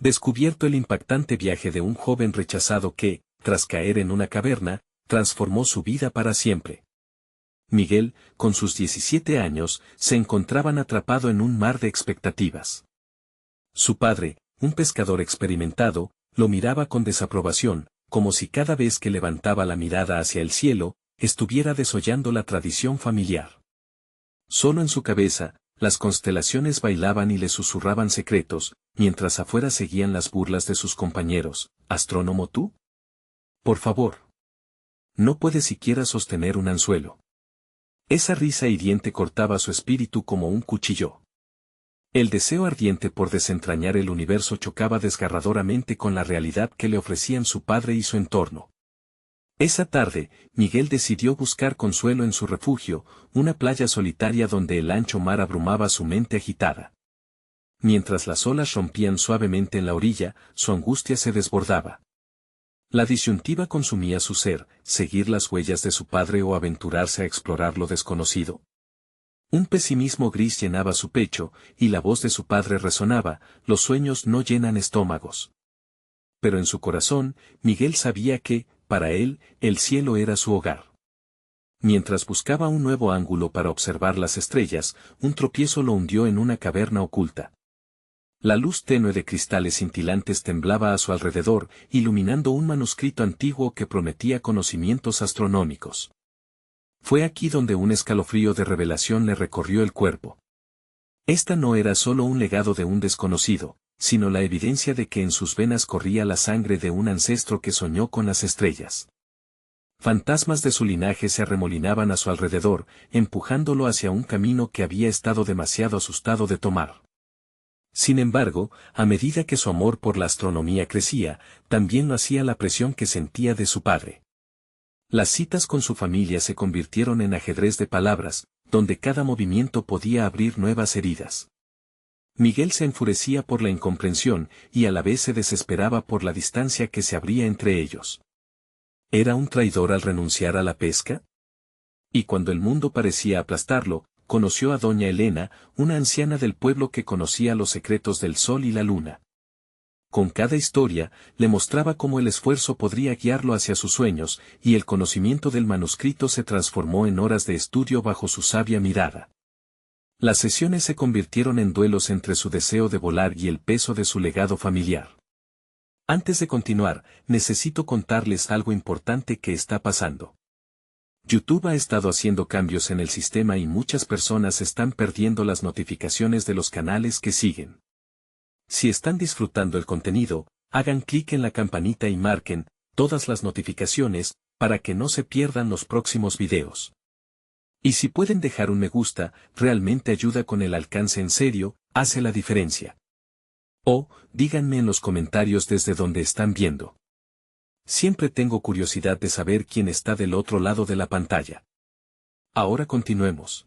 Descubierto el impactante viaje de un joven rechazado que, tras caer en una caverna, transformó su vida para siempre. Miguel, con sus 17 años, se encontraban atrapado en un mar de expectativas. Su padre, un pescador experimentado, lo miraba con desaprobación, como si cada vez que levantaba la mirada hacia el cielo, estuviera desollando la tradición familiar. Solo en su cabeza, las constelaciones bailaban y le susurraban secretos, mientras afuera seguían las burlas de sus compañeros. ¿Astrónomo tú? Por favor. No puedes siquiera sostener un anzuelo. Esa risa hiriente cortaba su espíritu como un cuchillo. El deseo ardiente por desentrañar el universo chocaba desgarradoramente con la realidad que le ofrecían su padre y su entorno. Esa tarde, Miguel decidió buscar consuelo en su refugio, una playa solitaria donde el ancho mar abrumaba su mente agitada. Mientras las olas rompían suavemente en la orilla, su angustia se desbordaba. La disyuntiva consumía su ser, seguir las huellas de su padre o aventurarse a explorar lo desconocido. Un pesimismo gris llenaba su pecho, y la voz de su padre resonaba: los sueños no llenan estómagos. Pero en su corazón, Miguel sabía que, para él, el cielo era su hogar. Mientras buscaba un nuevo ángulo para observar las estrellas, un tropiezo lo hundió en una caverna oculta. La luz tenue de cristales cintilantes temblaba a su alrededor, iluminando un manuscrito antiguo que prometía conocimientos astronómicos. Fue aquí donde un escalofrío de revelación le recorrió el cuerpo. Esta no era solo un legado de un desconocido, sino la evidencia de que en sus venas corría la sangre de un ancestro que soñó con las estrellas. Fantasmas de su linaje se arremolinaban a su alrededor, empujándolo hacia un camino que había estado demasiado asustado de tomar. Sin embargo, a medida que su amor por la astronomía crecía, también lo hacía la presión que sentía de su padre. Las citas con su familia se convirtieron en ajedrez de palabras, donde cada movimiento podía abrir nuevas heridas. Miguel se enfurecía por la incomprensión, y a la vez se desesperaba por la distancia que se abría entre ellos. ¿Era un traidor al renunciar a la pesca? Y cuando el mundo parecía aplastarlo, conoció a doña Elena, una anciana del pueblo que conocía los secretos del sol y la luna. Con cada historia, le mostraba cómo el esfuerzo podría guiarlo hacia sus sueños, y el conocimiento del manuscrito se transformó en horas de estudio bajo su sabia mirada. Las sesiones se convirtieron en duelos entre su deseo de volar y el peso de su legado familiar. Antes de continuar, necesito contarles algo importante que está pasando. YouTube ha estado haciendo cambios en el sistema y muchas personas están perdiendo las notificaciones de los canales que siguen. Si están disfrutando el contenido, hagan clic en la campanita y marquen todas las notificaciones para que no se pierdan los próximos videos. Y si pueden dejar un me gusta, realmente ayuda con el alcance, en serio, hace la diferencia. O, díganme en los comentarios desde donde están viendo. Siempre tengo curiosidad de saber quién está del otro lado de la pantalla. Ahora continuemos.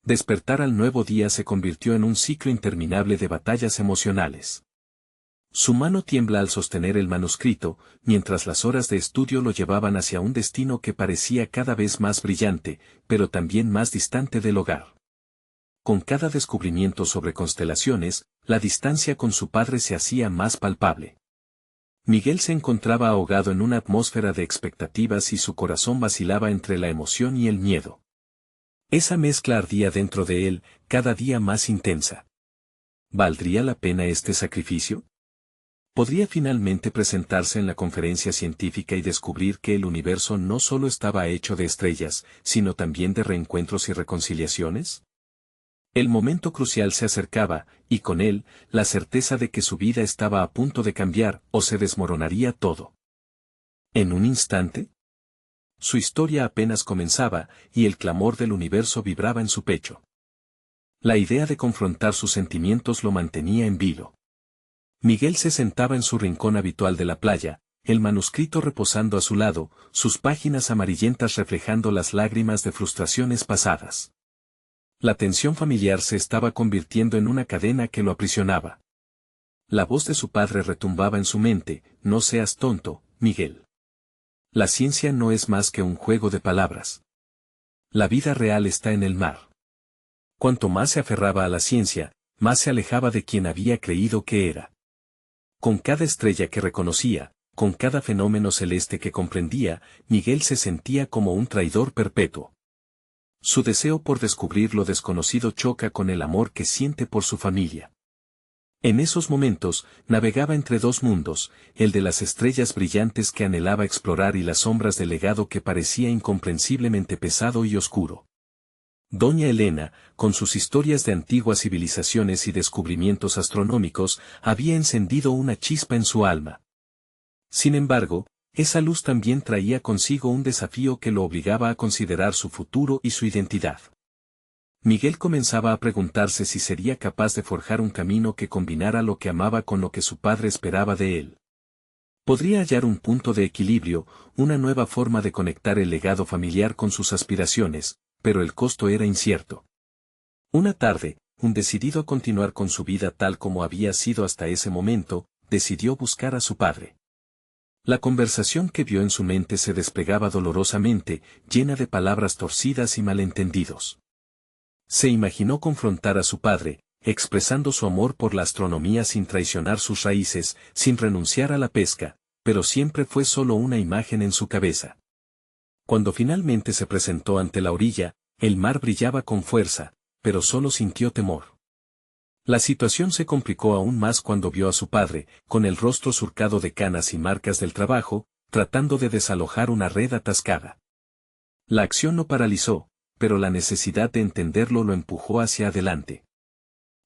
Despertar al nuevo día se convirtió en un ciclo interminable de batallas emocionales. Su mano tiembla al sostener el manuscrito, mientras las horas de estudio lo llevaban hacia un destino que parecía cada vez más brillante, pero también más distante del hogar. Con cada descubrimiento sobre constelaciones, la distancia con su padre se hacía más palpable. Miguel se encontraba ahogado en una atmósfera de expectativas y su corazón vacilaba entre la emoción y el miedo. Esa mezcla ardía dentro de él, cada día más intensa. ¿Valdría la pena este sacrificio? ¿Podría finalmente presentarse en la conferencia científica y descubrir que el universo no solo estaba hecho de estrellas, sino también de reencuentros y reconciliaciones? El momento crucial se acercaba, y con él, la certeza de que su vida estaba a punto de cambiar o se desmoronaría todo. ¿En un instante? Su historia apenas comenzaba, y el clamor del universo vibraba en su pecho. La idea de confrontar sus sentimientos lo mantenía en vilo. Miguel se sentaba en su rincón habitual de la playa, el manuscrito reposando a su lado, sus páginas amarillentas reflejando las lágrimas de frustraciones pasadas. La tensión familiar se estaba convirtiendo en una cadena que lo aprisionaba. La voz de su padre retumbaba en su mente: no seas tonto, Miguel. La ciencia no es más que un juego de palabras. La vida real está en el mar. Cuanto más se aferraba a la ciencia, más se alejaba de quien había creído que era. Con cada estrella que reconocía, con cada fenómeno celeste que comprendía, Miguel se sentía como un traidor perpetuo. Su deseo por descubrir lo desconocido choca con el amor que siente por su familia. En esos momentos, navegaba entre dos mundos, el de las estrellas brillantes que anhelaba explorar y las sombras del legado que parecía incomprensiblemente pesado y oscuro. Doña Elena, con sus historias de antiguas civilizaciones y descubrimientos astronómicos, había encendido una chispa en su alma. Sin embargo, esa luz también traía consigo un desafío que lo obligaba a considerar su futuro y su identidad. Miguel comenzaba a preguntarse si sería capaz de forjar un camino que combinara lo que amaba con lo que su padre esperaba de él. Podría hallar un punto de equilibrio, una nueva forma de conectar el legado familiar con sus aspiraciones, pero el costo era incierto. Una tarde, decidido a continuar con su vida tal como había sido hasta ese momento, decidió buscar a su padre. La conversación que vio en su mente se desplegaba dolorosamente, llena de palabras torcidas y malentendidos. Se imaginó confrontar a su padre, expresando su amor por la astronomía sin traicionar sus raíces, sin renunciar a la pesca, pero siempre fue solo una imagen en su cabeza. Cuando finalmente se presentó ante la orilla, el mar brillaba con fuerza, pero solo sintió temor. La situación se complicó aún más cuando vio a su padre, con el rostro surcado de canas y marcas del trabajo, tratando de desalojar una red atascada. La acción lo paralizó, pero la necesidad de entenderlo lo empujó hacia adelante.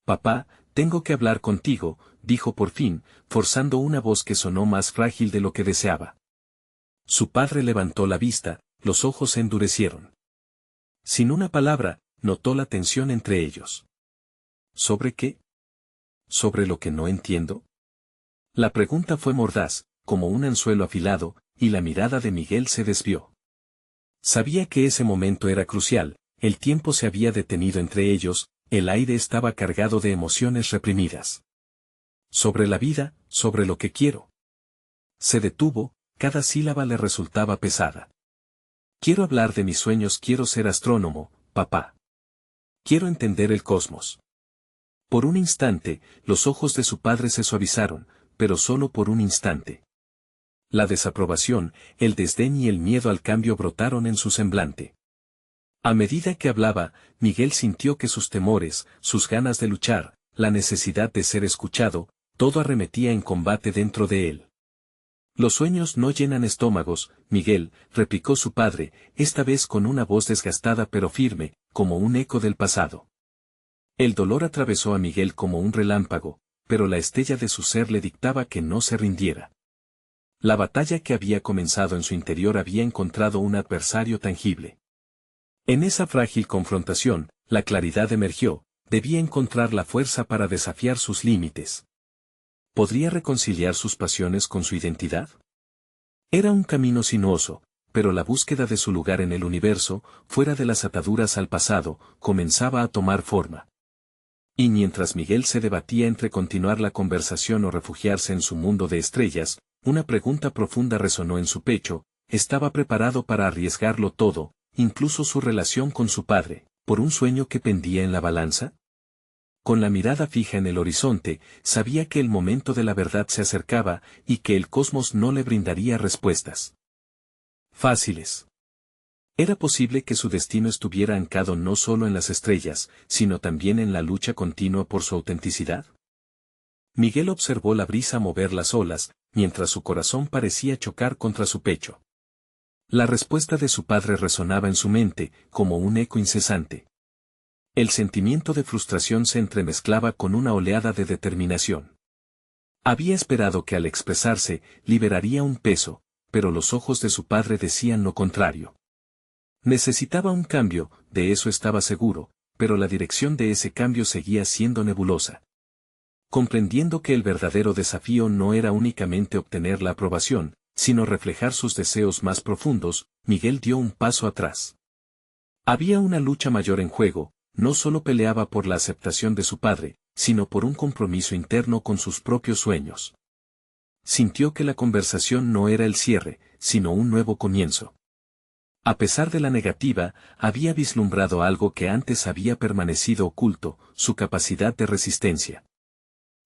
«Papá, tengo que hablar contigo», dijo por fin, forzando una voz que sonó más frágil de lo que deseaba. Su padre levantó la vista, los ojos se endurecieron. Sin una palabra, notó la tensión entre ellos. ¿Sobre qué? ¿Sobre lo que no entiendo? La pregunta fue mordaz, como un anzuelo afilado, y la mirada de Miguel se desvió. Sabía que ese momento era crucial, el tiempo se había detenido entre ellos, el aire estaba cargado de emociones reprimidas. Sobre la vida, sobre lo que quiero. Se detuvo, cada sílaba le resultaba pesada. Quiero hablar de mis sueños, quiero ser astrónomo, papá. Quiero entender el cosmos. Por un instante, los ojos de su padre se suavizaron, pero solo por un instante. La desaprobación, el desdén y el miedo al cambio brotaron en su semblante. A medida que hablaba, Miguel sintió que sus temores, sus ganas de luchar, la necesidad de ser escuchado, todo arremetía en combate dentro de él. Los sueños no llenan estómagos, Miguel, replicó su padre, esta vez con una voz desgastada pero firme, como un eco del pasado. El dolor atravesó a Miguel como un relámpago, pero la estella de su ser le dictaba que no se rindiera. La batalla que había comenzado en su interior había encontrado un adversario tangible. En esa frágil confrontación, la claridad emergió, debía encontrar la fuerza para desafiar sus límites. ¿Podría reconciliar sus pasiones con su identidad? Era un camino sinuoso, pero la búsqueda de su lugar en el universo, fuera de las ataduras al pasado, comenzaba a tomar forma. Y mientras Miguel se debatía entre continuar la conversación o refugiarse en su mundo de estrellas, una pregunta profunda resonó en su pecho, ¿estaba preparado para arriesgarlo todo, incluso su relación con su padre, por un sueño que pendía en la balanza? Con la mirada fija en el horizonte, sabía que el momento de la verdad se acercaba y que el cosmos no le brindaría respuestas fáciles. Era posible que su destino estuviera anclado no solo en las estrellas, sino también en la lucha continua por su autenticidad. Miguel observó la brisa mover las olas, mientras su corazón parecía chocar contra su pecho. La respuesta de su padre resonaba en su mente, como un eco incesante. El sentimiento de frustración se entremezclaba con una oleada de determinación. Había esperado que al expresarse, liberaría un peso, pero los ojos de su padre decían lo contrario. Necesitaba un cambio, de eso estaba seguro, pero la dirección de ese cambio seguía siendo nebulosa. Comprendiendo que el verdadero desafío no era únicamente obtener la aprobación, sino reflejar sus deseos más profundos, Miguel dio un paso atrás. Había una lucha mayor en juego, no solo peleaba por la aceptación de su padre, sino por un compromiso interno con sus propios sueños. Sintió que la conversación no era el cierre, sino un nuevo comienzo. A pesar de la negativa, había vislumbrado algo que antes había permanecido oculto, su capacidad de resistencia.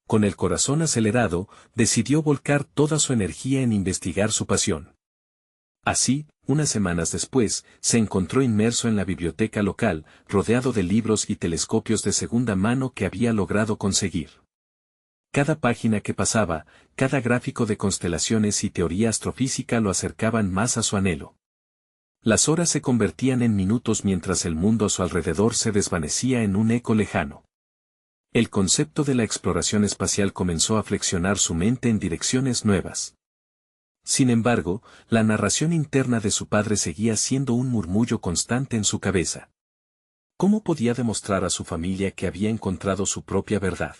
Con el corazón acelerado, decidió volcar toda su energía en investigar su pasión. Así, unas semanas después, se encontró inmerso en la biblioteca local, rodeado de libros y telescopios de segunda mano que había logrado conseguir. Cada página que pasaba, cada gráfico de constelaciones y teoría astrofísica lo acercaban más a su anhelo. Las horas se convertían en minutos mientras el mundo a su alrededor se desvanecía en un eco lejano. El concepto de la exploración espacial comenzó a flexionar su mente en direcciones nuevas. Sin embargo, la narración interna de su padre seguía siendo un murmullo constante en su cabeza. ¿Cómo podía demostrar a su familia que había encontrado su propia verdad?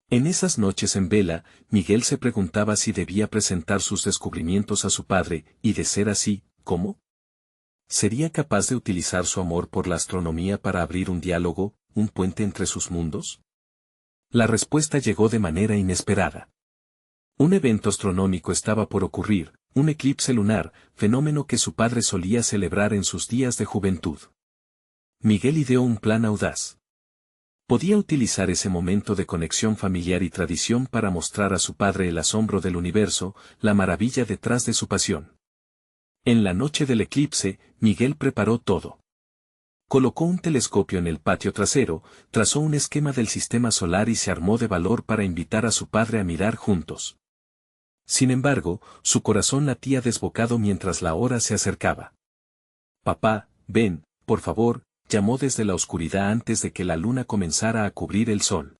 En esas noches en vela, Miguel se preguntaba si debía presentar sus descubrimientos a su padre, y de ser así, ¿cómo? ¿Sería capaz de utilizar su amor por la astronomía para abrir un diálogo, un puente entre sus mundos? La respuesta llegó de manera inesperada. Un evento astronómico estaba por ocurrir, un eclipse lunar, fenómeno que su padre solía celebrar en sus días de juventud. Miguel ideó un plan audaz. Podía utilizar ese momento de conexión familiar y tradición para mostrar a su padre el asombro del universo, la maravilla detrás de su pasión. En la noche del eclipse, Miguel preparó todo. Colocó un telescopio en el patio trasero, trazó un esquema del sistema solar y se armó de valor para invitar a su padre a mirar juntos. Sin embargo, su corazón latía desbocado mientras la hora se acercaba. «Papá, ven, por favor», llamó desde la oscuridad antes de que la luna comenzara a cubrir el sol.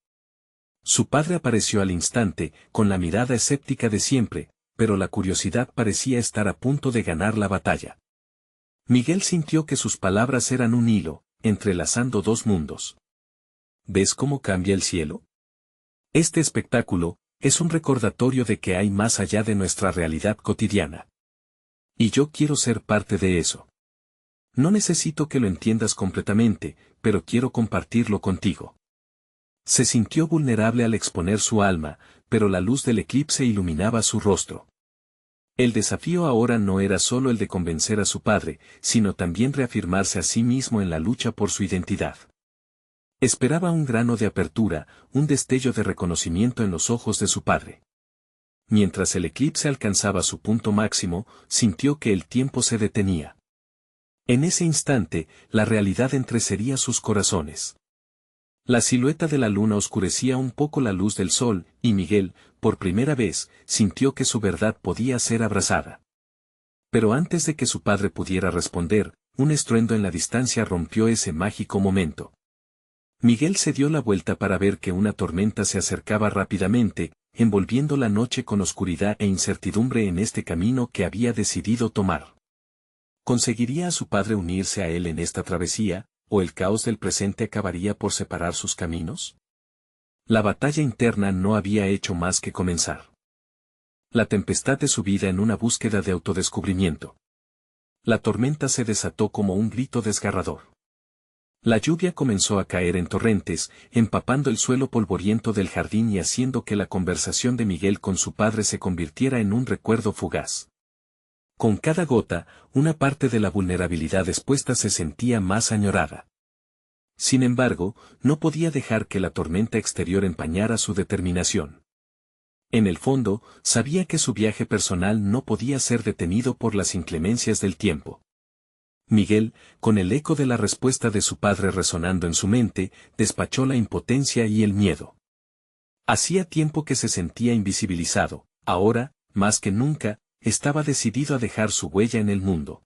Su padre apareció al instante, con la mirada escéptica de siempre, pero la curiosidad parecía estar a punto de ganar la batalla. Miguel sintió que sus palabras eran un hilo, entrelazando dos mundos. ¿Ves cómo cambia el cielo? Este espectáculo es un recordatorio de que hay más allá de nuestra realidad cotidiana. Y yo quiero ser parte de eso. No necesito que lo entiendas completamente, pero quiero compartirlo contigo. Se sintió vulnerable al exponer su alma, pero la luz del eclipse iluminaba su rostro. El desafío ahora no era solo el de convencer a su padre, sino también reafirmarse a sí mismo en la lucha por su identidad. Esperaba un grano de apertura, un destello de reconocimiento en los ojos de su padre. Mientras el eclipse alcanzaba su punto máximo, sintió que el tiempo se detenía. En ese instante, la realidad entrecería sus corazones. La silueta de la luna oscurecía un poco la luz del sol, y Miguel, por primera vez, sintió que su verdad podía ser abrazada. Pero antes de que su padre pudiera responder, un estruendo en la distancia rompió ese mágico momento. Miguel se dio la vuelta para ver que una tormenta se acercaba rápidamente, envolviendo la noche con oscuridad e incertidumbre en este camino que había decidido tomar. ¿Conseguiría a su padre unirse a él en esta travesía, o el caos del presente acabaría por separar sus caminos? La batalla interna no había hecho más que comenzar. La tempestad de su vida en una búsqueda de autodescubrimiento. La tormenta se desató como un grito desgarrador. La lluvia comenzó a caer en torrentes, empapando el suelo polvoriento del jardín y haciendo que la conversación de Miguel con su padre se convirtiera en un recuerdo fugaz. Con cada gota, una parte de la vulnerabilidad expuesta se sentía más añorada. Sin embargo, no podía dejar que la tormenta exterior empañara su determinación. En el fondo, sabía que su viaje personal no podía ser detenido por las inclemencias del tiempo. Miguel, con el eco de la respuesta de su padre resonando en su mente, despachó la impotencia y el miedo. Hacía tiempo que se sentía invisibilizado, ahora, más que nunca, estaba decidido a dejar su huella en el mundo.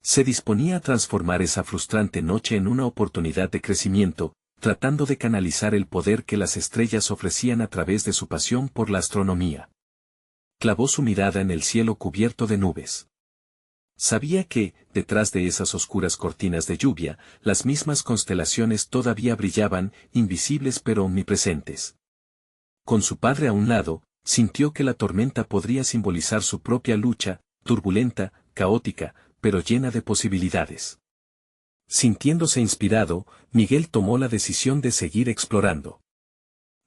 Se disponía a transformar esa frustrante noche en una oportunidad de crecimiento, tratando de canalizar el poder que las estrellas ofrecían a través de su pasión por la astronomía. Clavó su mirada en el cielo cubierto de nubes. Sabía que, detrás de esas oscuras cortinas de lluvia, las mismas constelaciones todavía brillaban, invisibles pero omnipresentes. Con su padre a un lado, sintió que la tormenta podría simbolizar su propia lucha, turbulenta, caótica, pero llena de posibilidades. Sintiéndose inspirado, Miguel tomó la decisión de seguir explorando.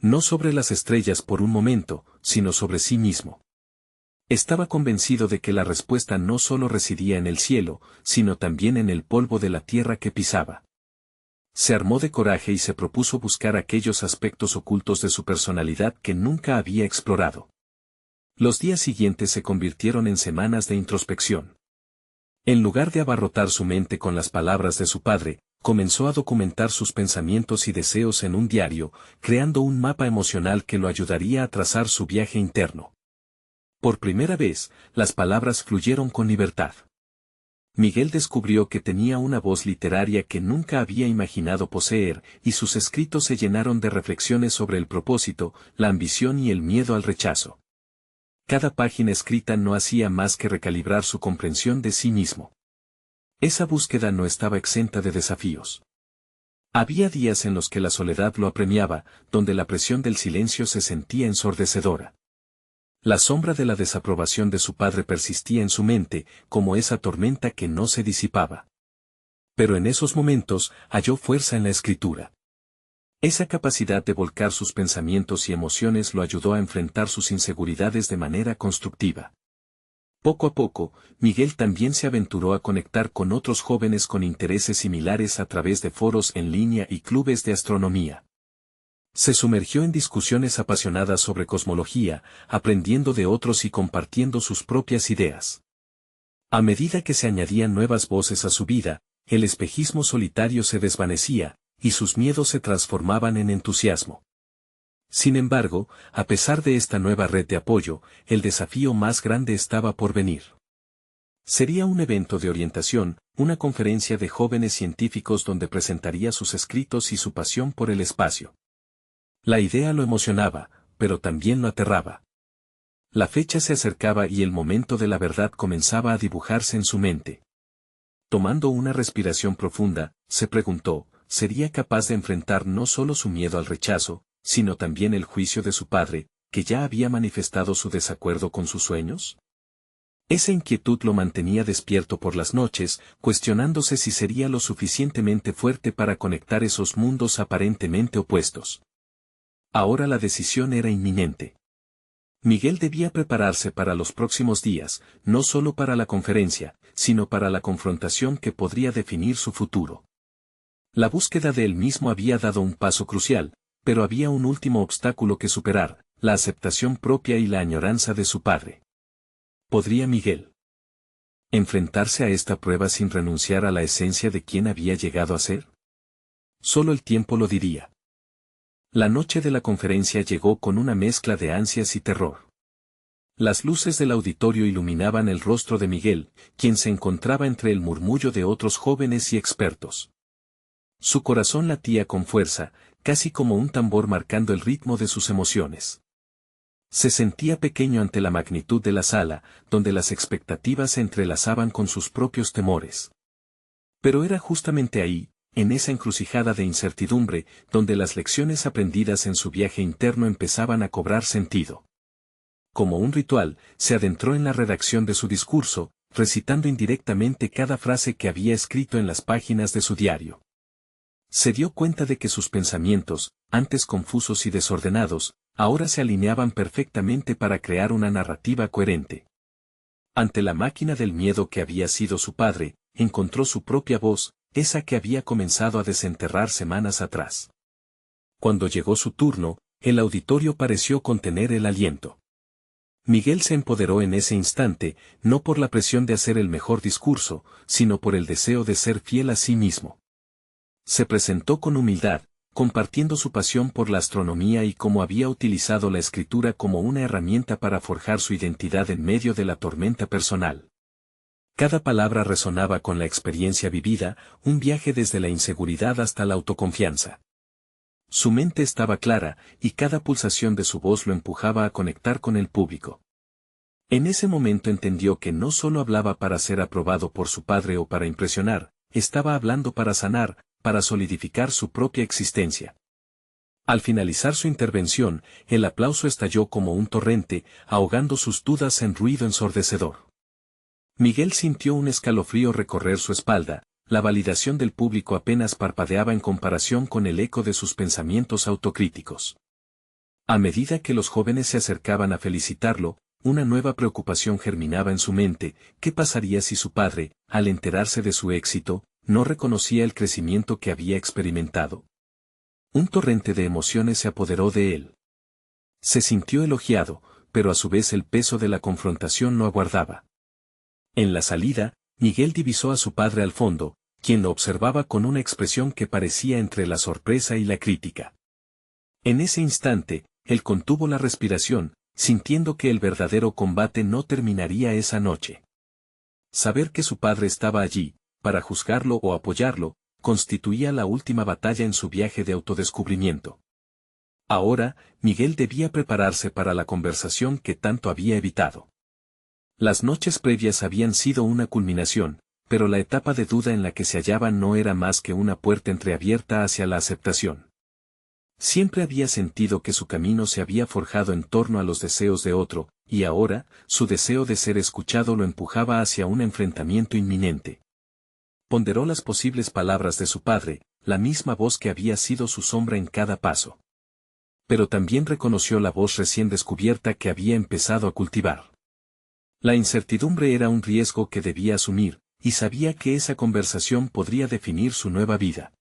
No sobre las estrellas por un momento, sino sobre sí mismo. Estaba convencido de que la respuesta no solo residía en el cielo, sino también en el polvo de la tierra que pisaba. Se armó de coraje y se propuso buscar aquellos aspectos ocultos de su personalidad que nunca había explorado. Los días siguientes se convirtieron en semanas de introspección. En lugar de abarrotar su mente con las palabras de su padre, comenzó a documentar sus pensamientos y deseos en un diario, creando un mapa emocional que lo ayudaría a trazar su viaje interno. Por primera vez, las palabras fluyeron con libertad. Miguel descubrió que tenía una voz literaria que nunca había imaginado poseer, y sus escritos se llenaron de reflexiones sobre el propósito, la ambición y el miedo al rechazo. Cada página escrita no hacía más que recalibrar su comprensión de sí mismo. Esa búsqueda no estaba exenta de desafíos. Había días en los que la soledad lo apremiaba, donde la presión del silencio se sentía ensordecedora. La sombra de la desaprobación de su padre persistía en su mente, como esa tormenta que no se disipaba. Pero en esos momentos, halló fuerza en la escritura. Esa capacidad de volcar sus pensamientos y emociones lo ayudó a enfrentar sus inseguridades de manera constructiva. Poco a poco, Miguel también se aventuró a conectar con otros jóvenes con intereses similares a través de foros en línea y clubes de astronomía. Se sumergió en discusiones apasionadas sobre cosmología, aprendiendo de otros y compartiendo sus propias ideas. A medida que se añadían nuevas voces a su vida, el espejismo solitario se desvanecía, y sus miedos se transformaban en entusiasmo. Sin embargo, a pesar de esta nueva red de apoyo, el desafío más grande estaba por venir. Sería un evento de orientación, una conferencia de jóvenes científicos donde presentaría sus escritos y su pasión por el espacio. La idea lo emocionaba, pero también lo aterraba. La fecha se acercaba y el momento de la verdad comenzaba a dibujarse en su mente. Tomando una respiración profunda, se preguntó, ¿sería capaz de enfrentar no solo su miedo al rechazo, sino también el juicio de su padre, que ya había manifestado su desacuerdo con sus sueños? Esa inquietud lo mantenía despierto por las noches, cuestionándose si sería lo suficientemente fuerte para conectar esos mundos aparentemente opuestos. Ahora la decisión era inminente. Miguel debía prepararse para los próximos días, no solo para la conferencia, sino para la confrontación que podría definir su futuro. La búsqueda de él mismo había dado un paso crucial, pero había un último obstáculo que superar, la aceptación propia y la añoranza de su padre. ¿Podría Miguel enfrentarse a esta prueba sin renunciar a la esencia de quien había llegado a ser? Solo el tiempo lo diría. La noche de la conferencia llegó con una mezcla de ansias y terror. Las luces del auditorio iluminaban el rostro de Miguel, quien se encontraba entre el murmullo de otros jóvenes y expertos. Su corazón latía con fuerza, casi como un tambor marcando el ritmo de sus emociones. Se sentía pequeño ante la magnitud de la sala, donde las expectativas se entrelazaban con sus propios temores. Pero era justamente ahí, en esa encrucijada de incertidumbre, donde las lecciones aprendidas en su viaje interno empezaban a cobrar sentido. Como un ritual, se adentró en la redacción de su discurso, recitando indirectamente cada frase que había escrito en las páginas de su diario. Se dio cuenta de que sus pensamientos, antes confusos y desordenados, ahora se alineaban perfectamente para crear una narrativa coherente. Ante la máquina del miedo que había sido su padre, encontró su propia voz, esa que había comenzado a desenterrar semanas atrás. Cuando llegó su turno, el auditorio pareció contener el aliento. Miguel se empoderó en ese instante, no por la presión de hacer el mejor discurso, sino por el deseo de ser fiel a sí mismo. Se presentó con humildad, compartiendo su pasión por la astronomía y cómo había utilizado la escritura como una herramienta para forjar su identidad en medio de la tormenta personal. Cada palabra resonaba con la experiencia vivida, un viaje desde la inseguridad hasta la autoconfianza. Su mente estaba clara, y cada pulsación de su voz lo empujaba a conectar con el público. En ese momento entendió que no solo hablaba para ser aprobado por su padre o para impresionar, estaba hablando para sanar, para solidificar su propia existencia. Al finalizar su intervención, el aplauso estalló como un torrente, ahogando sus dudas en ruido ensordecedor. Miguel sintió un escalofrío recorrer su espalda, la validación del público apenas parpadeaba en comparación con el eco de sus pensamientos autocríticos. A medida que los jóvenes se acercaban a felicitarlo, una nueva preocupación germinaba en su mente: ¿qué pasaría si su padre, al enterarse de su éxito, ¿no reconocía el crecimiento que había experimentado? Un torrente de emociones se apoderó de él. Se sintió elogiado, pero a su vez el peso de la confrontación lo aguardaba. En la salida, Miguel divisó a su padre al fondo, quien lo observaba con una expresión que parecía entre la sorpresa y la crítica. En ese instante, él contuvo la respiración, sintiendo que el verdadero combate no terminaría esa noche. Saber que su padre estaba allí, para juzgarlo o apoyarlo, constituía la última batalla en su viaje de autodescubrimiento. Ahora, Miguel debía prepararse para la conversación que tanto había evitado. Las noches previas habían sido una culminación, pero la etapa de duda en la que se hallaba no era más que una puerta entreabierta hacia la aceptación. Siempre había sentido que su camino se había forjado en torno a los deseos de otro, y ahora, su deseo de ser escuchado lo empujaba hacia un enfrentamiento inminente. Ponderó las posibles palabras de su padre, la misma voz que había sido su sombra en cada paso. Pero también reconoció la voz recién descubierta que había empezado a cultivar. La incertidumbre era un riesgo que debía asumir, y sabía que esa conversación podría definir su nueva vida.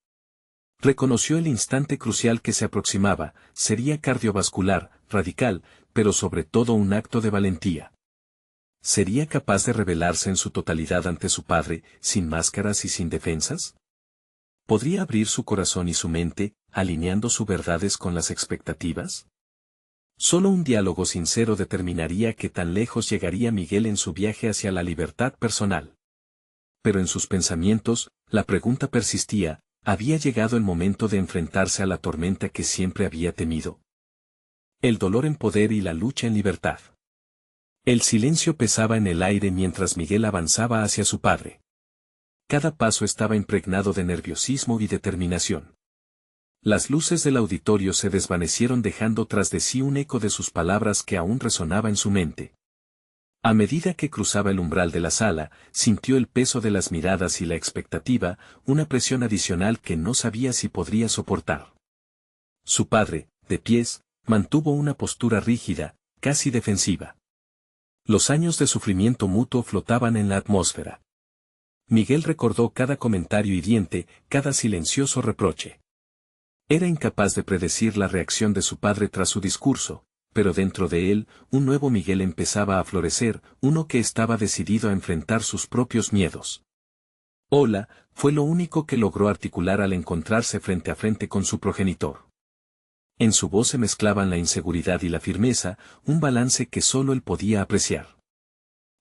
Reconoció el instante crucial que se aproximaba, sería cardiovascular, radical, pero sobre todo un acto de valentía. ¿Sería capaz de revelarse en su totalidad ante su padre, sin máscaras y sin defensas? ¿Podría abrir su corazón y su mente, alineando sus verdades con las expectativas? Solo un diálogo sincero determinaría qué tan lejos llegaría Miguel en su viaje hacia la libertad personal. Pero en sus pensamientos, la pregunta persistía, ¿había llegado el momento de enfrentarse a la tormenta que siempre había temido? El dolor en poder y la lucha en libertad. El silencio pesaba en el aire mientras Miguel avanzaba hacia su padre. Cada paso estaba impregnado de nerviosismo y determinación. Las luces del auditorio se desvanecieron dejando tras de sí un eco de sus palabras que aún resonaba en su mente. A medida que cruzaba el umbral de la sala, sintió el peso de las miradas y la expectativa, una presión adicional que no sabía si podría soportar. Su padre, de pies, mantuvo una postura rígida, casi defensiva. Los años de sufrimiento mutuo flotaban en la atmósfera. Miguel recordó cada comentario hiriente, cada silencioso reproche. Era incapaz de predecir la reacción de su padre tras su discurso, pero dentro de él, un nuevo Miguel empezaba a florecer, uno que estaba decidido a enfrentar sus propios miedos. Hola, fue lo único que logró articular al encontrarse frente a frente con su progenitor. En su voz se mezclaban la inseguridad y la firmeza, un balance que solo él podía apreciar.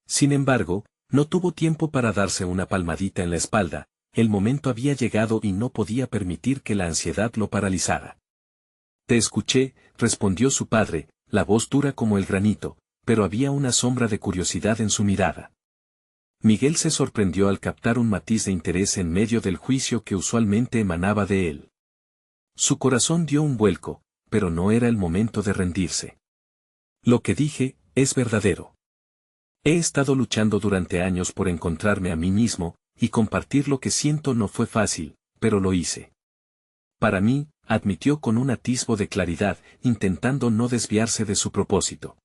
Sin embargo, no tuvo tiempo para darse una palmadita en la espalda, el momento había llegado y no podía permitir que la ansiedad lo paralizara. Te escuché, respondió su padre, la voz dura como el granito, pero había una sombra de curiosidad en su mirada. Miguel se sorprendió al captar un matiz de interés en medio del juicio que usualmente emanaba de él. Su corazón dio un vuelco, pero no era el momento de rendirse. Lo que dije, es verdadero. He estado luchando durante años por encontrarme a mí mismo, y compartir lo que siento no fue fácil, pero lo hice. Para mí, admitió con un atisbo de claridad, intentando no desviarse de su propósito.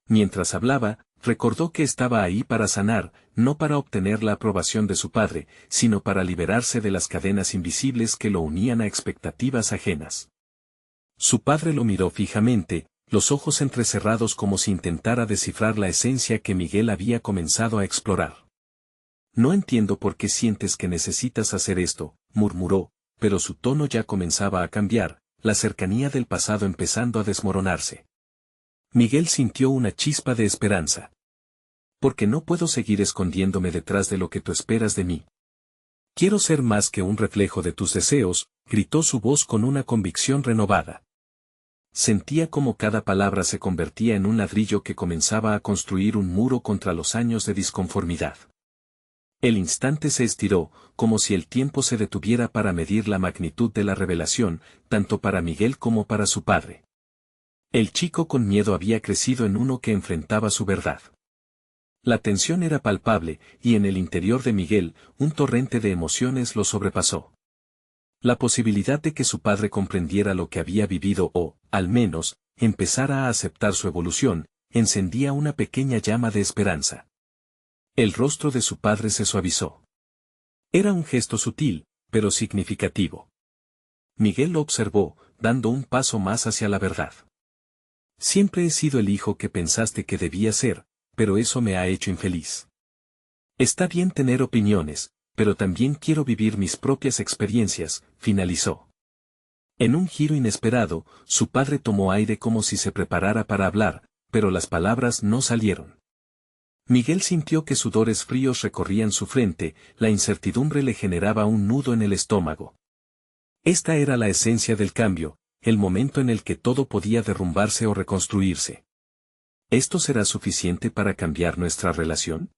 Mientras hablaba, recordó que estaba ahí para sanar, no para obtener la aprobación de su padre, sino para liberarse de las cadenas invisibles que lo unían a expectativas ajenas. Su padre lo miró fijamente, los ojos entrecerrados como si intentara descifrar la esencia que Miguel había comenzado a explorar. No entiendo por qué sientes que necesitas hacer esto, murmuró, pero su tono ya comenzaba a cambiar, la cercanía del pasado empezando a desmoronarse. Miguel sintió una chispa de esperanza. Porque no puedo seguir escondiéndome detrás de lo que tú esperas de mí. Quiero ser más que un reflejo de tus deseos, gritó su voz con una convicción renovada. Sentía como cada palabra se convertía en un ladrillo que comenzaba a construir un muro contra los años de disconformidad. El instante se estiró, como si el tiempo se detuviera para medir la magnitud de la revelación, tanto para Miguel como para su padre. El chico con miedo había crecido en uno que enfrentaba su verdad. La tensión era palpable, y en el interior de Miguel, un torrente de emociones lo sobrepasó. La posibilidad de que su padre comprendiera lo que había vivido o, al menos, empezara a aceptar su evolución, encendía una pequeña llama de esperanza. El rostro de su padre se suavizó. Era un gesto sutil, pero significativo. Miguel lo observó, dando un paso más hacia la verdad. Siempre he sido el hijo que pensaste que debía ser, pero eso me ha hecho infeliz. Está bien tener opiniones, pero también quiero vivir mis propias experiencias, finalizó. En un giro inesperado, su padre tomó aire como si se preparara para hablar, pero las palabras no salieron. Miguel sintió que sudores fríos recorrían su frente, la incertidumbre le generaba un nudo en el estómago. Esta era la esencia del cambio, el momento en el que todo podía derrumbarse o reconstruirse. ¿Esto será suficiente para cambiar nuestra relación?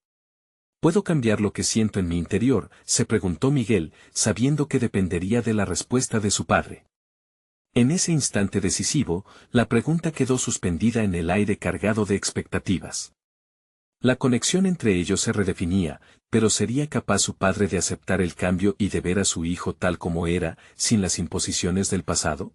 ¿Puedo cambiar lo que siento en mi interior?, se preguntó Miguel, sabiendo que dependería de la respuesta de su padre. En ese instante decisivo, la pregunta quedó suspendida en el aire cargado de expectativas. La conexión entre ellos se redefinía, pero ¿sería capaz su padre de aceptar el cambio y de ver a su hijo tal como era, sin las imposiciones del pasado?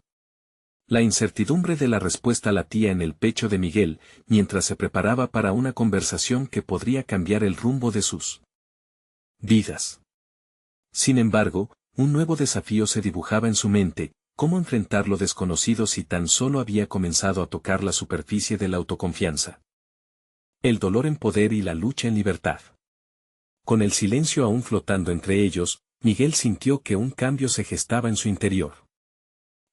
La incertidumbre de la respuesta latía en el pecho de Miguel, mientras se preparaba para una conversación que podría cambiar el rumbo de sus vidas. Sin embargo, un nuevo desafío se dibujaba en su mente: cómo enfrentar lo desconocido si tan solo había comenzado a tocar la superficie de la autoconfianza. El dolor en poder y la lucha en libertad. Con el silencio aún flotando entre ellos, Miguel sintió que un cambio se gestaba en su interior.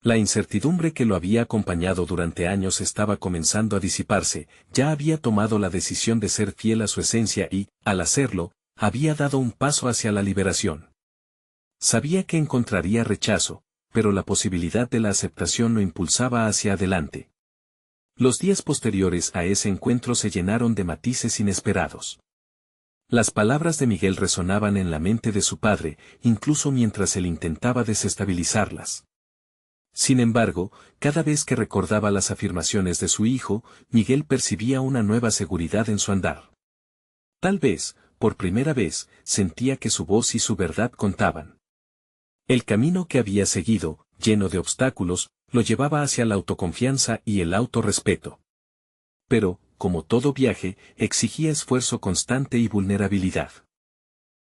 La incertidumbre que lo había acompañado durante años estaba comenzando a disiparse, ya había tomado la decisión de ser fiel a su esencia y, al hacerlo, había dado un paso hacia la liberación. Sabía que encontraría rechazo, pero la posibilidad de la aceptación lo impulsaba hacia adelante. Los días posteriores a ese encuentro se llenaron de matices inesperados. Las palabras de Miguel resonaban en la mente de su padre, incluso mientras él intentaba desestabilizarlas. Sin embargo, cada vez que recordaba las afirmaciones de su hijo, Miguel percibía una nueva seguridad en su andar. Tal vez, por primera vez, sentía que su voz y su verdad contaban. El camino que había seguido, lleno de obstáculos, lo llevaba hacia la autoconfianza y el autorrespeto. Pero, como todo viaje, exigía esfuerzo constante y vulnerabilidad.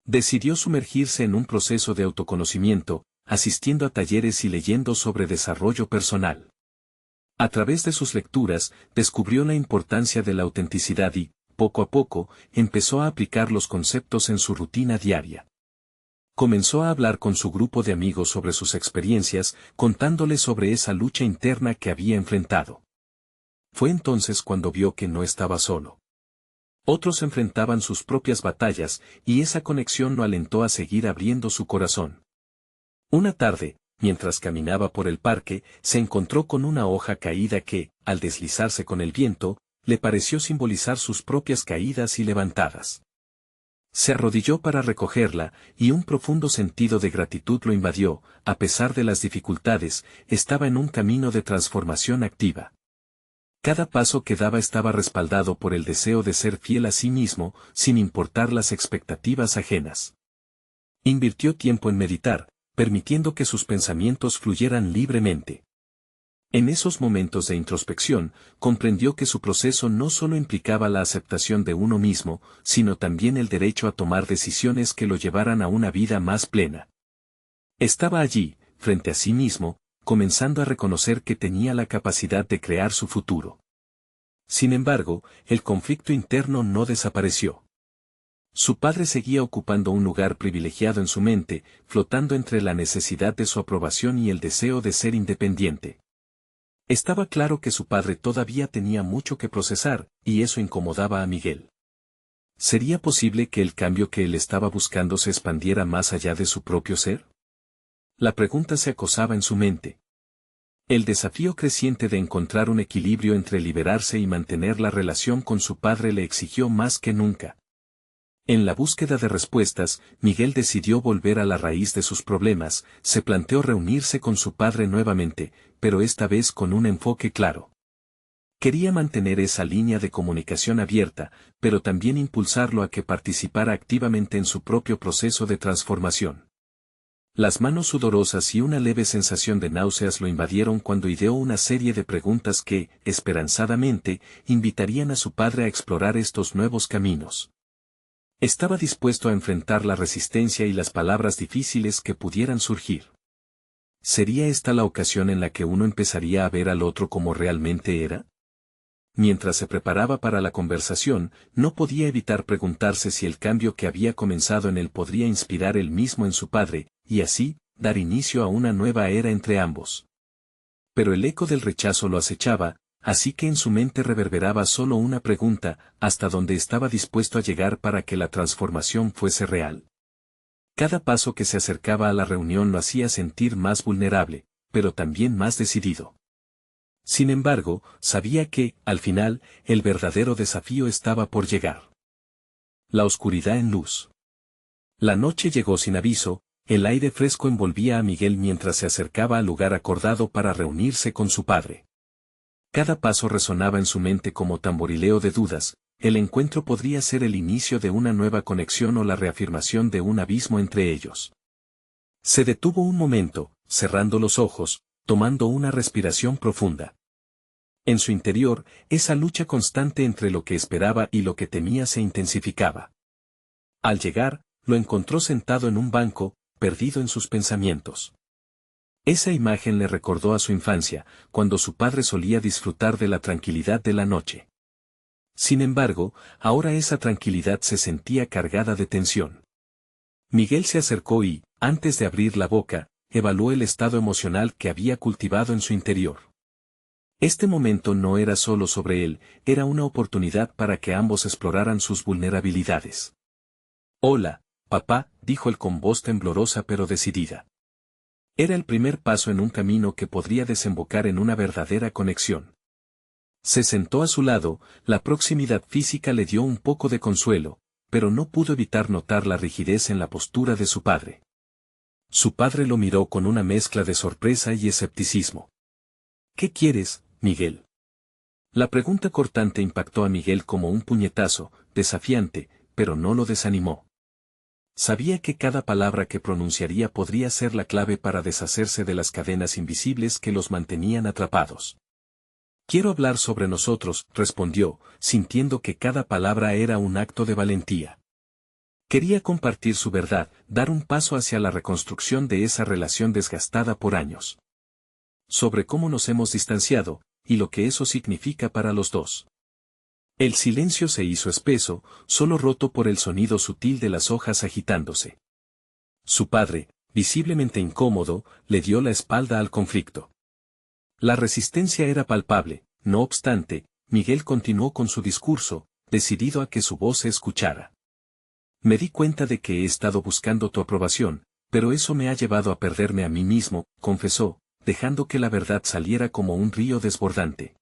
Decidió sumergirse en un proceso de autoconocimiento, asistiendo a talleres y leyendo sobre desarrollo personal. A través de sus lecturas, descubrió la importancia de la autenticidad y, poco a poco, empezó a aplicar los conceptos en su rutina diaria. Comenzó a hablar con su grupo de amigos sobre sus experiencias, contándoles sobre esa lucha interna que había enfrentado. Fue entonces cuando vio que no estaba solo. Otros enfrentaban sus propias batallas, y esa conexión lo alentó a seguir abriendo su corazón. Una tarde, mientras caminaba por el parque, se encontró con una hoja caída que, al deslizarse con el viento, le pareció simbolizar sus propias caídas y levantadas. Se arrodilló para recogerla, y un profundo sentido de gratitud lo invadió. A pesar de las dificultades, estaba en un camino de transformación activa. Cada paso que daba estaba respaldado por el deseo de ser fiel a sí mismo, sin importar las expectativas ajenas. Invirtió tiempo en meditar, permitiendo que sus pensamientos fluyeran libremente. En esos momentos de introspección, comprendió que su proceso no solo implicaba la aceptación de uno mismo, sino también el derecho a tomar decisiones que lo llevaran a una vida más plena. Estaba allí, frente a sí mismo, comenzando a reconocer que tenía la capacidad de crear su futuro. Sin embargo, el conflicto interno no desapareció. Su padre seguía ocupando un lugar privilegiado en su mente, flotando entre la necesidad de su aprobación y el deseo de ser independiente. Estaba claro que su padre todavía tenía mucho que procesar, y eso incomodaba a Miguel. ¿Sería posible que el cambio que él estaba buscando se expandiera más allá de su propio ser? La pregunta se acosaba en su mente. El desafío creciente de encontrar un equilibrio entre liberarse y mantener la relación con su padre le exigió más que nunca. En la búsqueda de respuestas, Miguel decidió volver a la raíz de sus problemas, se planteó reunirse con su padre nuevamente, pero esta vez con un enfoque claro. Quería mantener esa línea de comunicación abierta, pero también impulsarlo a que participara activamente en su propio proceso de transformación. Las manos sudorosas y una leve sensación de náuseas lo invadieron cuando ideó una serie de preguntas que, esperanzadamente, invitarían a su padre a explorar estos nuevos caminos. Estaba dispuesto a enfrentar la resistencia y las palabras difíciles que pudieran surgir. ¿Sería esta la ocasión en la que uno empezaría a ver al otro como realmente era? Mientras se preparaba para la conversación, no podía evitar preguntarse si el cambio que había comenzado en él podría inspirar él mismo en su padre, y así, dar inicio a una nueva era entre ambos. Pero el eco del rechazo lo acechaba, así que en su mente reverberaba solo una pregunta: ¿hasta dónde estaba dispuesto a llegar para que la transformación fuese real? Cada paso que se acercaba a la reunión lo hacía sentir más vulnerable, pero también más decidido. Sin embargo, sabía que, al final, el verdadero desafío estaba por llegar. La oscuridad en luz. La noche llegó sin aviso, el aire fresco envolvía a Miguel mientras se acercaba al lugar acordado para reunirse con su padre. Cada paso resonaba en su mente como tamborileo de dudas: el encuentro podría ser el inicio de una nueva conexión o la reafirmación de un abismo entre ellos. Se detuvo un momento, cerrando los ojos, tomando una respiración profunda. En su interior, esa lucha constante entre lo que esperaba y lo que temía se intensificaba. Al llegar, lo encontró sentado en un banco, perdido en sus pensamientos. Esa imagen le recordó a su infancia, cuando su padre solía disfrutar de la tranquilidad de la noche. Sin embargo, ahora esa tranquilidad se sentía cargada de tensión. Miguel se acercó y, antes de abrir la boca, evaluó el estado emocional que había cultivado en su interior. Este momento no era solo sobre él, era una oportunidad para que ambos exploraran sus vulnerabilidades. «Hola, papá», dijo él con voz temblorosa pero decidida. Era el primer paso en un camino que podría desembocar en una verdadera conexión. Se sentó a su lado, la proximidad física le dio un poco de consuelo, pero no pudo evitar notar la rigidez en la postura de su padre. Su padre lo miró con una mezcla de sorpresa y escepticismo. «¿Qué quieres, Miguel?». La pregunta cortante impactó a Miguel como un puñetazo, desafiante, pero no lo desanimó. Sabía que cada palabra que pronunciaría podría ser la clave para deshacerse de las cadenas invisibles que los mantenían atrapados. «Quiero hablar sobre nosotros», respondió, sintiendo que cada palabra era un acto de valentía. Quería compartir su verdad, dar un paso hacia la reconstrucción de esa relación desgastada por años. Sobre cómo nos hemos distanciado, y lo que eso significa para los dos. El silencio se hizo espeso, solo roto por el sonido sutil de las hojas agitándose. Su padre, visiblemente incómodo, le dio la espalda al conflicto. La resistencia era palpable, no obstante, Miguel continuó con su discurso, decidido a que su voz se escuchara. «Me di cuenta de que he estado buscando tu aprobación, pero eso me ha llevado a perderme a mí mismo», confesó, dejando que la verdad saliera como un río desbordante.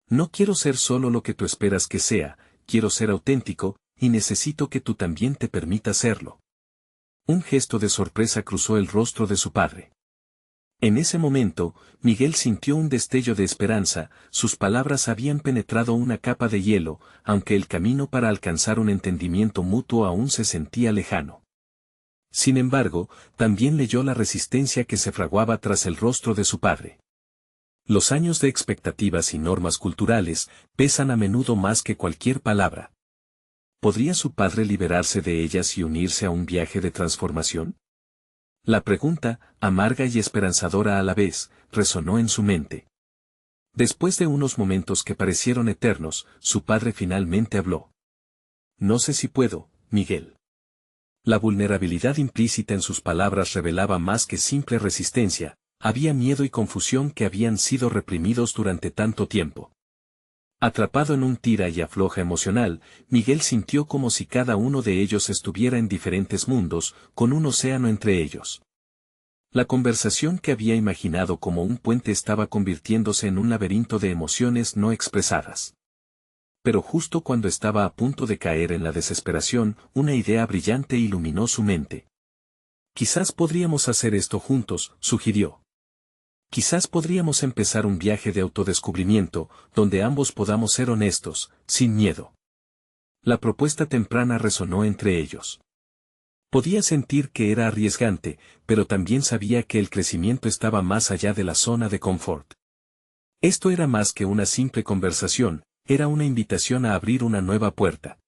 «No quiero ser solo lo que tú esperas que sea, quiero ser auténtico, y necesito que tú también te permitas serlo». Un gesto de sorpresa cruzó el rostro de su padre. En ese momento, Miguel sintió un destello de esperanza, sus palabras habían penetrado una capa de hielo, aunque el camino para alcanzar un entendimiento mutuo aún se sentía lejano. Sin embargo, también leyó la resistencia que se fraguaba tras el rostro de su padre. Los años de expectativas y normas culturales pesan a menudo más que cualquier palabra. ¿Podría su padre liberarse de ellas y unirse a un viaje de transformación? La pregunta, amarga y esperanzadora a la vez, resonó en su mente. Después de unos momentos que parecieron eternos, su padre finalmente habló. «No sé si puedo, Miguel». La vulnerabilidad implícita en sus palabras revelaba más que simple resistencia, había miedo y confusión que habían sido reprimidos durante tanto tiempo. Atrapado en un tira y afloja emocional, Miguel sintió como si cada uno de ellos estuviera en diferentes mundos, con un océano entre ellos. La conversación que había imaginado como un puente estaba convirtiéndose en un laberinto de emociones no expresadas. Pero justo cuando estaba a punto de caer en la desesperación, una idea brillante iluminó su mente. «Quizás podríamos hacer esto juntos», sugirió. «Quizás podríamos empezar un viaje de autodescubrimiento, donde ambos podamos ser honestos, sin miedo». La propuesta temprana resonó entre ellos. Podía sentir que era arriesgante, pero también sabía que el crecimiento estaba más allá de la zona de confort. Esto era más que una simple conversación, era una invitación a abrir una nueva puerta.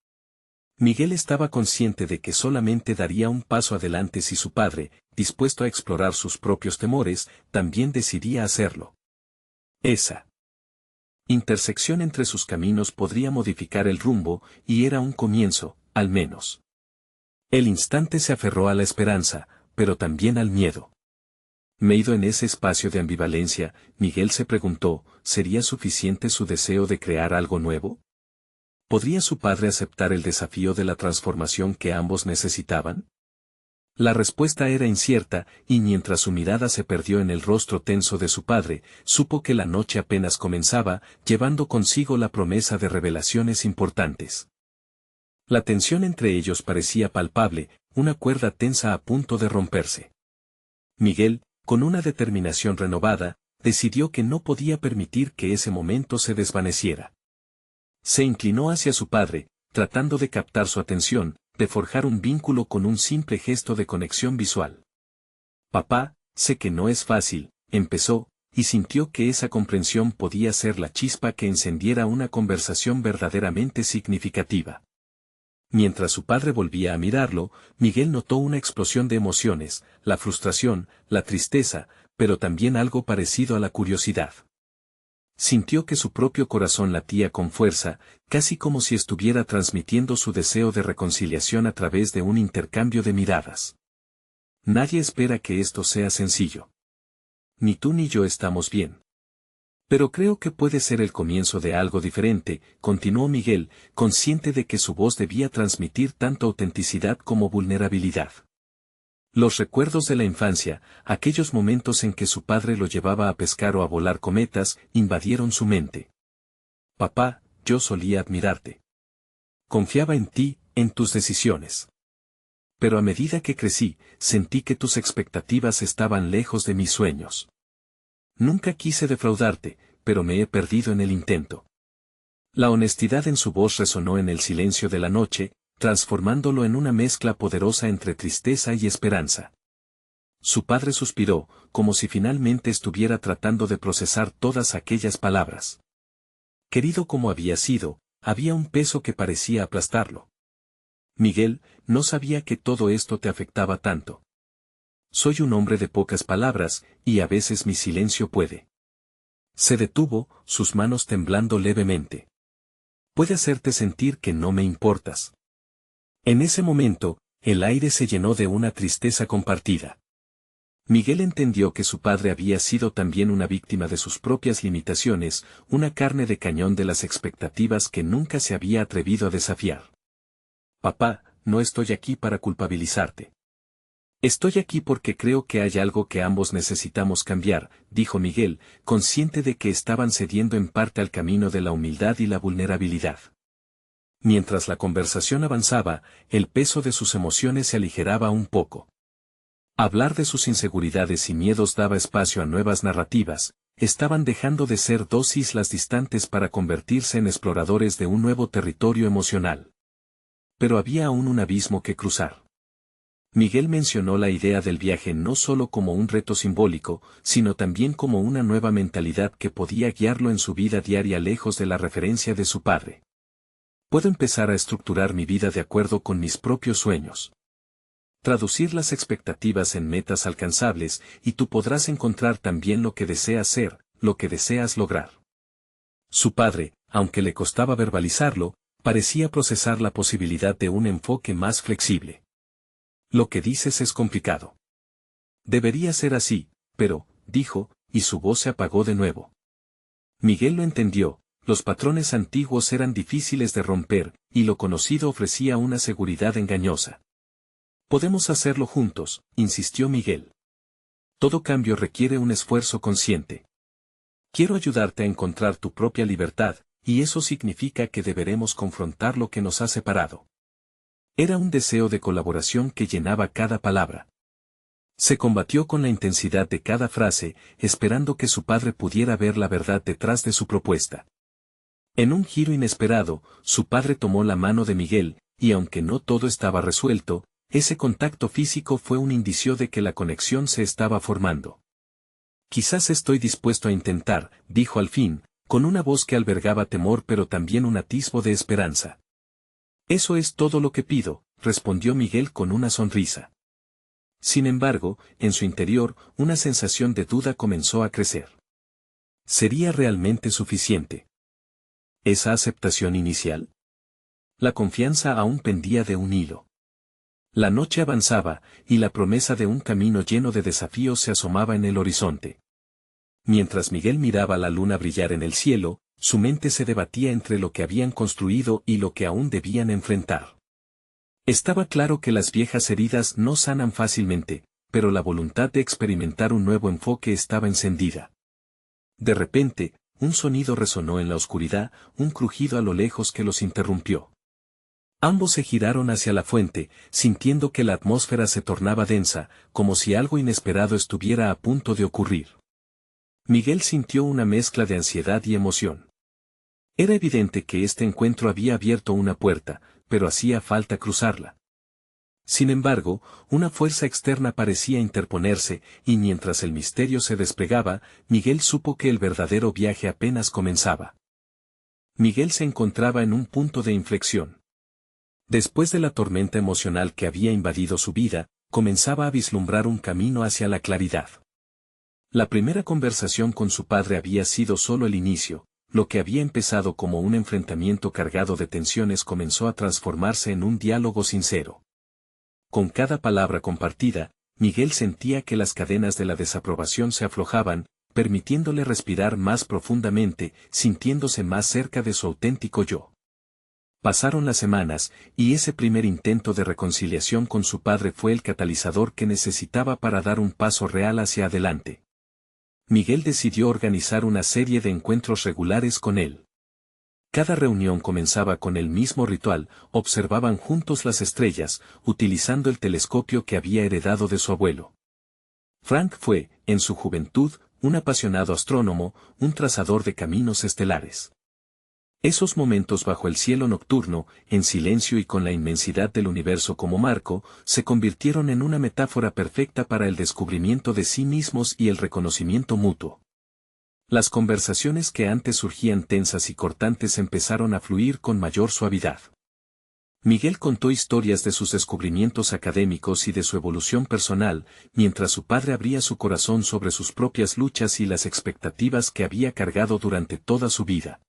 Miguel estaba consciente de que solamente daría un paso adelante si su padre, dispuesto a explorar sus propios temores, también decidía hacerlo. Esa intersección entre sus caminos podría modificar el rumbo, y era un comienzo, al menos. El instante se aferró a la esperanza, pero también al miedo. Meído en ese espacio de ambivalencia, Miguel se preguntó, ¿sería suficiente su deseo de crear algo nuevo? ¿Podría su padre aceptar el desafío de la transformación que ambos necesitaban? La respuesta era incierta, y mientras su mirada se perdió en el rostro tenso de su padre, supo que la noche apenas comenzaba, llevando consigo la promesa de revelaciones importantes. La tensión entre ellos parecía palpable, una cuerda tensa a punto de romperse. Miguel, con una determinación renovada, decidió que no podía permitir que ese momento se desvaneciera. Se inclinó hacia su padre, tratando de captar su atención, de forjar un vínculo con un simple gesto de conexión visual. Papá, sé que no es fácil, empezó, y sintió que esa comprensión podía ser la chispa que encendiera una conversación verdaderamente significativa. Mientras su padre volvía a mirarlo, Miguel notó una explosión de emociones, la frustración, la tristeza, pero también algo parecido a la curiosidad. Sintió que su propio corazón latía con fuerza, casi como si estuviera transmitiendo su deseo de reconciliación a través de un intercambio de miradas. Nadie espera que esto sea sencillo. Ni tú ni yo estamos bien. Pero creo que puede ser el comienzo de algo diferente, continuó Miguel, consciente de que su voz debía transmitir tanto autenticidad como vulnerabilidad. Los recuerdos de la infancia, aquellos momentos en que su padre lo llevaba a pescar o a volar cometas, invadieron su mente. Papá, yo solía admirarte. Confiaba en ti, en tus decisiones. Pero a medida que crecí, sentí que tus expectativas estaban lejos de mis sueños. Nunca quise defraudarte, pero me he perdido en el intento. La honestidad en su voz resonó en el silencio de la noche, transformándolo en una mezcla poderosa entre tristeza y esperanza. Su padre suspiró, como si finalmente estuviera tratando de procesar todas aquellas palabras. Querido como había sido, había un peso que parecía aplastarlo. Miguel, no sabía que todo esto te afectaba tanto. Soy un hombre de pocas palabras, y a veces mi silencio puede. Se detuvo, sus manos temblando levemente. Puede hacerte sentir que no me importas. En ese momento, el aire se llenó de una tristeza compartida. Miguel entendió que su padre había sido también una víctima de sus propias limitaciones, una carne de cañón de las expectativas que nunca se había atrevido a desafiar. Papá, no estoy aquí para culpabilizarte. Estoy aquí porque creo que hay algo que ambos necesitamos cambiar, dijo Miguel, consciente de que estaban cediendo en parte al camino de la humildad y la vulnerabilidad. Mientras la conversación avanzaba, el peso de sus emociones se aligeraba un poco. Hablar de sus inseguridades y miedos daba espacio a nuevas narrativas, estaban dejando de ser dos islas distantes para convertirse en exploradores de un nuevo territorio emocional. Pero había aún un abismo que cruzar. Miguel mencionó la idea del viaje no solo como un reto simbólico, sino también como una nueva mentalidad que podía guiarlo en su vida diaria lejos de la referencia de su padre. Puedo empezar a estructurar mi vida de acuerdo con mis propios sueños. Traducir las expectativas en metas alcanzables, y tú podrás encontrar también lo que deseas ser, lo que deseas lograr. Su padre, aunque le costaba verbalizarlo, parecía procesar la posibilidad de un enfoque más flexible. Lo que dices es complicado. Debería ser así, pero, dijo, y su voz se apagó de nuevo. Miguel lo entendió. Los patrones antiguos eran difíciles de romper, y lo conocido ofrecía una seguridad engañosa. Podemos hacerlo juntos, insistió Miguel. Todo cambio requiere un esfuerzo consciente. Quiero ayudarte a encontrar tu propia libertad, y eso significa que deberemos confrontar lo que nos ha separado. Era un deseo de colaboración que llenaba cada palabra. Se combatió con la intensidad de cada frase, esperando que su padre pudiera ver la verdad detrás de su propuesta. En un giro inesperado, su padre tomó la mano de Miguel, y aunque no todo estaba resuelto, ese contacto físico fue un indicio de que la conexión se estaba formando. Quizás estoy dispuesto a intentar, dijo al fin, con una voz que albergaba temor pero también un atisbo de esperanza. Eso es todo lo que pido, respondió Miguel con una sonrisa. Sin embargo, en su interior, una sensación de duda comenzó a crecer. ¿Sería realmente suficiente esa aceptación inicial? La confianza aún pendía de un hilo. La noche avanzaba, y la promesa de un camino lleno de desafíos se asomaba en el horizonte. Mientras Miguel miraba la luna brillar en el cielo, su mente se debatía entre lo que habían construido y lo que aún debían enfrentar. Estaba claro que las viejas heridas no sanan fácilmente, pero la voluntad de experimentar un nuevo enfoque estaba encendida. De repente, un sonido resonó en la oscuridad, un crujido a lo lejos que los interrumpió. Ambos se giraron hacia la fuente, sintiendo que la atmósfera se tornaba densa, como si algo inesperado estuviera a punto de ocurrir. Miguel sintió una mezcla de ansiedad y emoción. Era evidente que este encuentro había abierto una puerta, pero hacía falta cruzarla. Sin embargo, una fuerza externa parecía interponerse, y mientras el misterio se desplegaba, Miguel supo que el verdadero viaje apenas comenzaba. Miguel se encontraba en un punto de inflexión. Después de la tormenta emocional que había invadido su vida, comenzaba a vislumbrar un camino hacia la claridad. La primera conversación con su padre había sido solo el inicio, lo que había empezado como un enfrentamiento cargado de tensiones comenzó a transformarse en un diálogo sincero. Con cada palabra compartida, Miguel sentía que las cadenas de la desaprobación se aflojaban, permitiéndole respirar más profundamente, sintiéndose más cerca de su auténtico yo. Pasaron las semanas, y ese primer intento de reconciliación con su padre fue el catalizador que necesitaba para dar un paso real hacia adelante. Miguel decidió organizar una serie de encuentros regulares con él. Cada reunión comenzaba con el mismo ritual, observaban juntos las estrellas, utilizando el telescopio que había heredado de su abuelo. Frank fue, en su juventud, un apasionado astrónomo, un trazador de caminos estelares. Esos momentos bajo el cielo nocturno, en silencio y con la inmensidad del universo como marco, se convirtieron en una metáfora perfecta para el descubrimiento de sí mismos y el reconocimiento mutuo. Las conversaciones que antes surgían tensas y cortantes empezaron a fluir con mayor suavidad. Miguel contó historias de sus descubrimientos académicos y de su evolución personal, mientras su padre abría su corazón sobre sus propias luchas y las expectativas que había cargado durante toda su vida.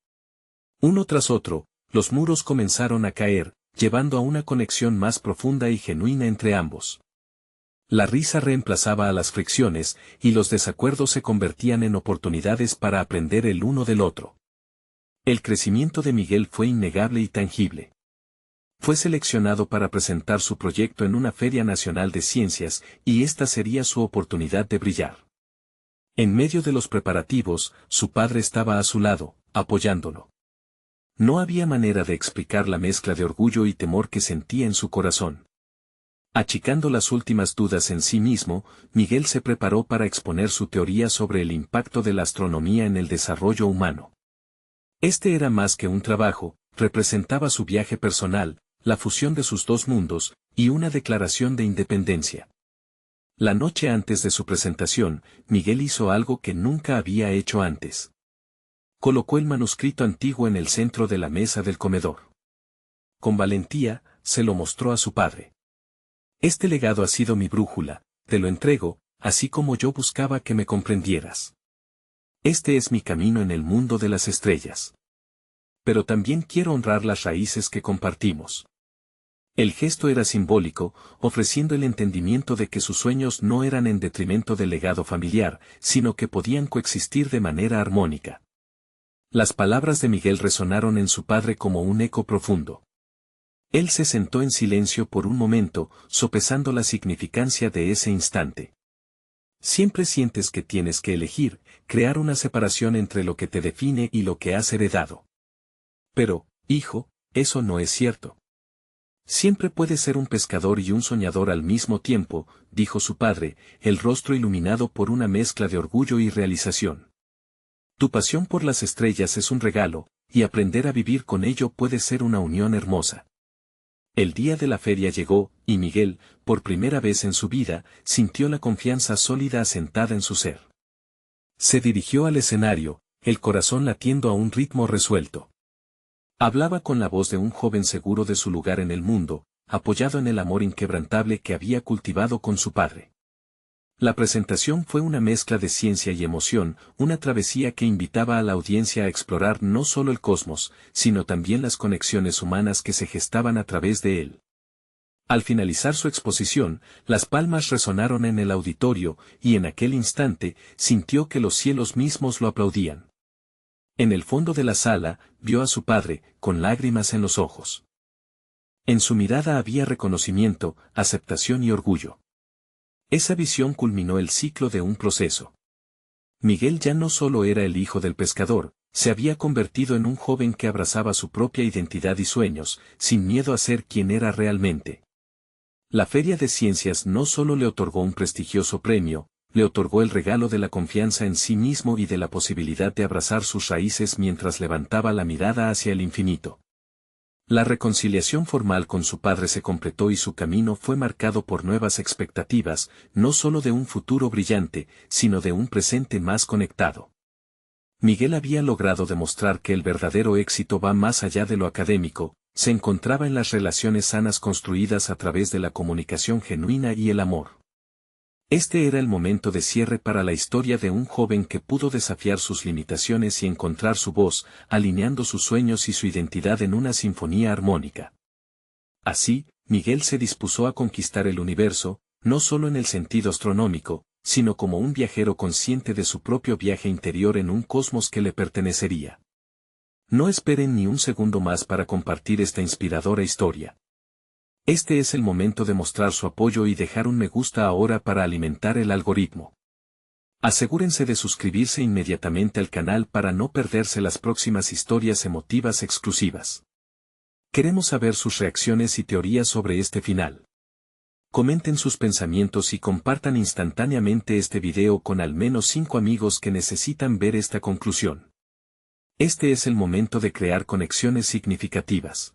Uno tras otro, los muros comenzaron a caer, llevando a una conexión más profunda y genuina entre ambos. La risa reemplazaba a las fricciones, y los desacuerdos se convertían en oportunidades para aprender el uno del otro. El crecimiento de Miguel fue innegable y tangible. Fue seleccionado para presentar su proyecto en una Feria Nacional de Ciencias, y esta sería su oportunidad de brillar. En medio de los preparativos, su padre estaba a su lado, apoyándolo. No había manera de explicar la mezcla de orgullo y temor que sentía en su corazón. Achicando las últimas dudas en sí mismo, Miguel se preparó para exponer su teoría sobre el impacto de la astronomía en el desarrollo humano. Este era más que un trabajo, representaba su viaje personal, la fusión de sus dos mundos, y una declaración de independencia. La noche antes de su presentación, Miguel hizo algo que nunca había hecho antes. Colocó el manuscrito antiguo en el centro de la mesa del comedor. Con valentía, se lo mostró a su padre. Este legado ha sido mi brújula, te lo entrego, así como yo buscaba que me comprendieras. Este es mi camino en el mundo de las estrellas. Pero también quiero honrar las raíces que compartimos. El gesto era simbólico, ofreciendo el entendimiento de que sus sueños no eran en detrimento del legado familiar, sino que podían coexistir de manera armónica. Las palabras de Miguel resonaron en su padre como un eco profundo. Él se sentó en silencio por un momento, sopesando la significancia de ese instante. Siempre sientes que tienes que elegir, crear una separación entre lo que te define y lo que has heredado. Pero, hijo, eso no es cierto. Siempre puedes ser un pescador y un soñador al mismo tiempo, dijo su padre, el rostro iluminado por una mezcla de orgullo y realización. Tu pasión por las estrellas es un regalo, y aprender a vivir con ello puede ser una unión hermosa. El día de la feria llegó, y Miguel, por primera vez en su vida, sintió la confianza sólida asentada en su ser. Se dirigió al escenario, el corazón latiendo a un ritmo resuelto. Hablaba con la voz de un joven seguro de su lugar en el mundo, apoyado en el amor inquebrantable que había cultivado con su padre. La presentación fue una mezcla de ciencia y emoción, una travesía que invitaba a la audiencia a explorar no solo el cosmos, sino también las conexiones humanas que se gestaban a través de él. Al finalizar su exposición, las palmas resonaron en el auditorio, y en aquel instante, sintió que los cielos mismos lo aplaudían. En el fondo de la sala, vio a su padre, con lágrimas en los ojos. En su mirada había reconocimiento, aceptación y orgullo. Esa visión culminó el ciclo de un proceso. Miguel ya no solo era el hijo del pescador, se había convertido en un joven que abrazaba su propia identidad y sueños, sin miedo a ser quien era realmente. La Feria de Ciencias no solo le otorgó un prestigioso premio, le otorgó el regalo de la confianza en sí mismo y de la posibilidad de abrazar sus raíces mientras levantaba la mirada hacia el infinito. La reconciliación formal con su padre se completó y su camino fue marcado por nuevas expectativas, no solo de un futuro brillante, sino de un presente más conectado. Miguel había logrado demostrar que el verdadero éxito va más allá de lo académico, se encontraba en las relaciones sanas construidas a través de la comunicación genuina y el amor. Este era el momento de cierre para la historia de un joven que pudo desafiar sus limitaciones y encontrar su voz, alineando sus sueños y su identidad en una sinfonía armónica. Así, Miguel se dispuso a conquistar el universo, no solo en el sentido astronómico, sino como un viajero consciente de su propio viaje interior en un cosmos que le pertenecería. No esperen ni un segundo más para compartir esta inspiradora historia. Este es el momento de mostrar su apoyo y dejar un me gusta ahora para alimentar el algoritmo. Asegúrense de suscribirse inmediatamente al canal para no perderse las próximas historias emotivas exclusivas. Queremos saber sus reacciones y teorías sobre este final. Comenten sus pensamientos y compartan instantáneamente este video con al menos 5 amigos que necesitan ver esta conclusión. Este es el momento de crear conexiones significativas.